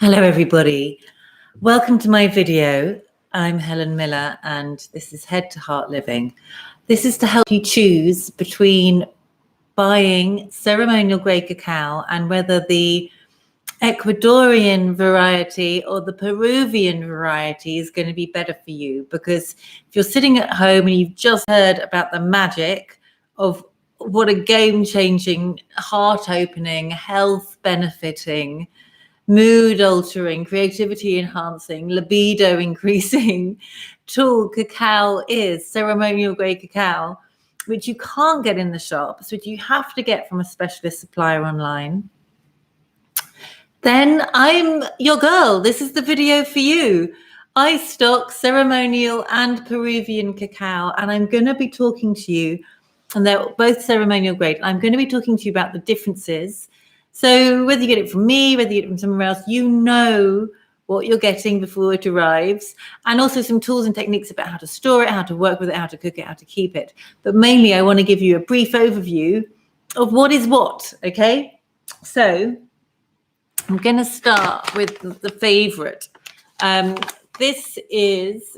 Hello everybody, welcome to my video. I'm Helen Millar and this is Head to Heart Living. This is to help you choose between buying ceremonial grade cacao and whether the Ecuadorian variety or the Peruvian variety is going to be better for you. Because if you're sitting at home and you've just heard about the magic of what a game-changing, heart-opening, health-benefiting, mood-altering, creativity-enhancing, libido-increasing tool cacao is, ceremonial grade cacao, which you can't get in the shops, which you have to get from a specialist supplier online, then I'm your girl. This is the video for you. I stock ceremonial and Peruvian cacao, and I'm going to be talking to you, and they're both ceremonial grade. I'm going to be talking to you about the differences. So whether you get it from me, whether you get it from somewhere else, you know what you're getting before it arrives, and also some tools and techniques about how to store it, how to work with it, how to cook it, how to keep it. But mainly I want to give you a brief overview of what is what, okay? So I'm going to start with the favorite. This is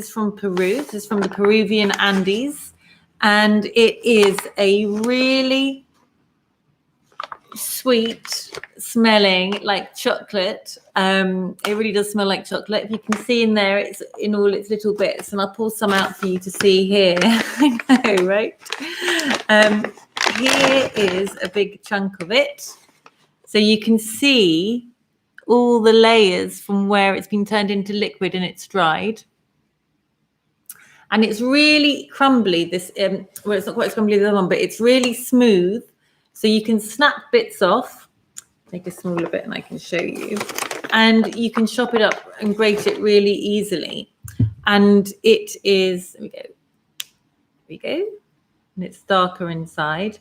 from Peru. This is from the Peruvian Andes, and it is a really sweet smelling, like chocolate. It really does smell like chocolate. If you can see in there, it's in all its little bits, and I'll pull some out for you to see here. I know, right? Here is a big chunk of it, so you can see all the layers from where it's been turned into liquid and it's dried. And it's really crumbly, this well, it's not quite as crumbly as the other one, but it's really smooth. So you can snap bits off, take a smaller bit and I can show you. And you can chop it up and grate it really easily. And it is, there we go. And it's darker inside.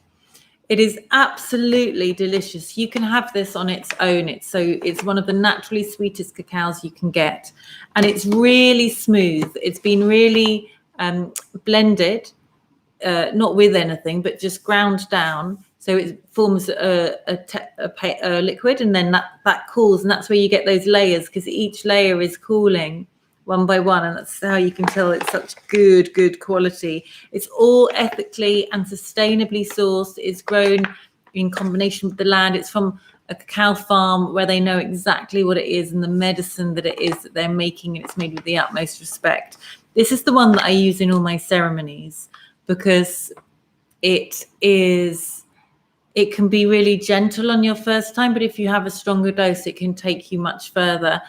It is absolutely delicious. You can have this on its own. It's one of the naturally sweetest cacaos you can get. And it's really smooth. It's been really blended, not with anything, but just ground down. So it forms a liquid, and then that cools, and that's where you get those layers, because each layer is cooling one by one, and that's how you can tell it's such good quality. It's all ethically and sustainably sourced. It's grown in combination with the land. It's from a cacao farm where they know exactly what it is and the medicine that it is that they're making, and it's made with the utmost respect. This is the one that I use in all my ceremonies because it can be really gentle on your first time, but if you have a stronger dose, it can take you much further.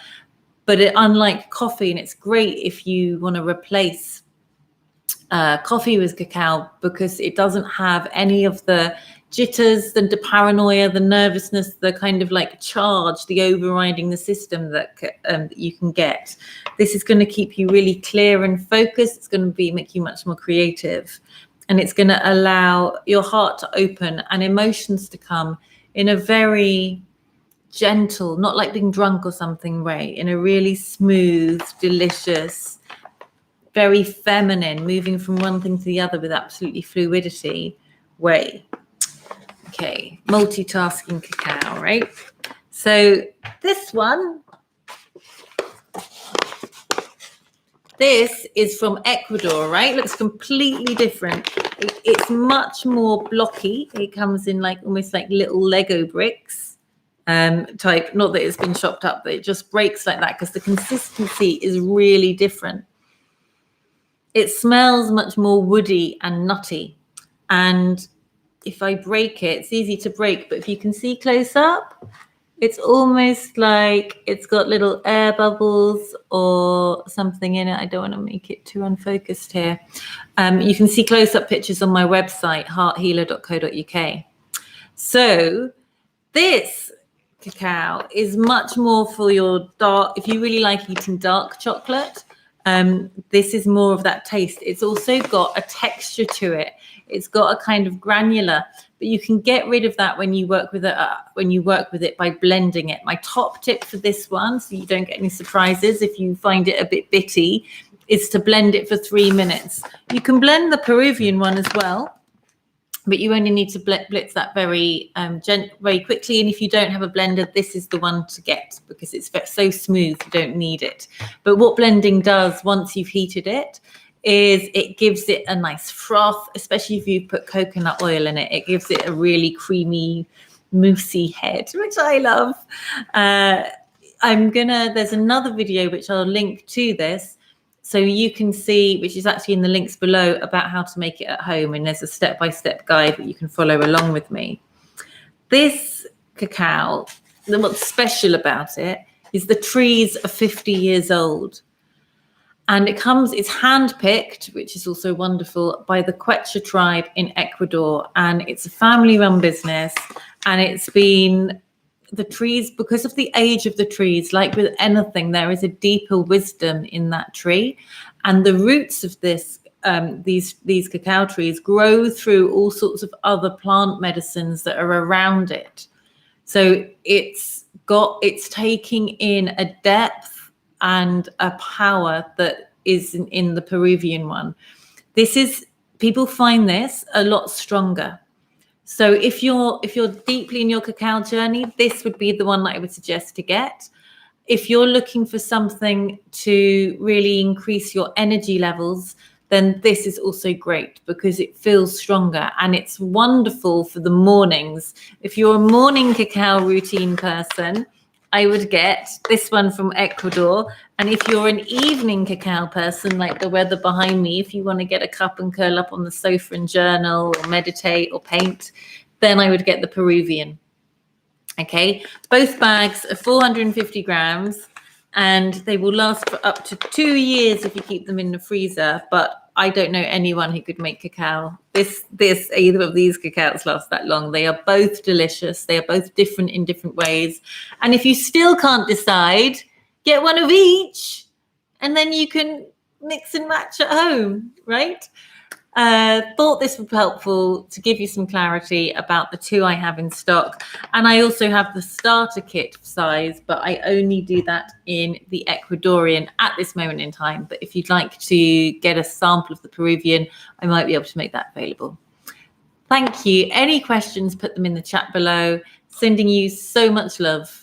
But unlike coffee, and it's great if you want to replace coffee with cacao, because it doesn't have any of the jitters, the paranoia, the nervousness, the kind of like charge, the overriding the system that you can get. This is going to keep you really clear and focused. It's going to make you much more creative. And it's going to allow your heart to open and emotions to come in a very gentle, not like being drunk or something way, in a really smooth, delicious, very feminine, moving from one thing to the other with absolutely fluidity way. Okay, multitasking cacao, right? So this one, this is from Ecuador, right? Looks completely different. It's much more blocky. It comes in like almost like little Lego bricks type. Not that it's been chopped up, but it just breaks like that because the consistency is really different. It smells much more woody and nutty. And if I break it, it's easy to break, but if you can see close up, it's almost like it's got little air bubbles or something in it. I don't want to make it too unfocused here. You can see close-up pictures on my website, hearthealer.co.uk. So this cacao is much more for your dark, if you really like eating dark chocolate, this is more of that taste. It's also got a texture to it. It's got a kind of granular, but you can get rid of that when you work with it by blending it. My top tip for this one, so you don't get any surprises if you find it a bit bitty, is to blend it for 3 minutes. You can blend the Peruvian one as well, but you only need to blitz that very very quickly. And if you don't have a blender, this is the one to get, because it's so smooth, you don't need it. But what blending does once you've heated it is it gives it a nice froth, especially if you put coconut oil in it. It gives it a really creamy, moussey head, which I love. There's another video which I'll link to this, so you can see, which is actually in the links below, about how to make it at home. And there's a step-by-step guide that you can follow along with me. This cacao, what's special about it is the trees are 50 years old. And it's hand-picked, which is also wonderful, by the Quechua tribe in Ecuador. And it's a family-run business. And it's been... the trees, because of the age of the trees, like with anything, there is a deeper wisdom in that tree, and the roots of these cacao trees grow through all sorts of other plant medicines that are around it. So it's taking in a depth and a power that is in the Peruvian one. People find this a lot stronger. So if you're deeply in your cacao journey, this would be the one that I would suggest to get. If you're looking for something to really increase your energy levels, then this is also great because it feels stronger, and it's wonderful for the mornings. If you're a morning cacao routine person, I would get this one from Ecuador. And if you're an evening cacao person, like the weather behind me, if you want to get a cup and curl up on the sofa and journal or meditate or paint, then I would get the Peruvian. Okay, both bags are 450 grams, and they will last for up to 2 years if you keep them in the freezer. But I don't know anyone who could make cacao. Either of these cacaos last that long. They are both delicious. They are both different in different ways. And if you still can't decide, get one of each, and then you can mix and match at home, right? Thought this would be helpful to give you some clarity about the two I have in stock. And I also have the starter kit size, but I only do that in the Ecuadorian at this moment in time. But if you'd like to get a sample of the Peruvian, I might be able to make that available. Thank you. Any questions, put them in the chat below. Sending you so much love.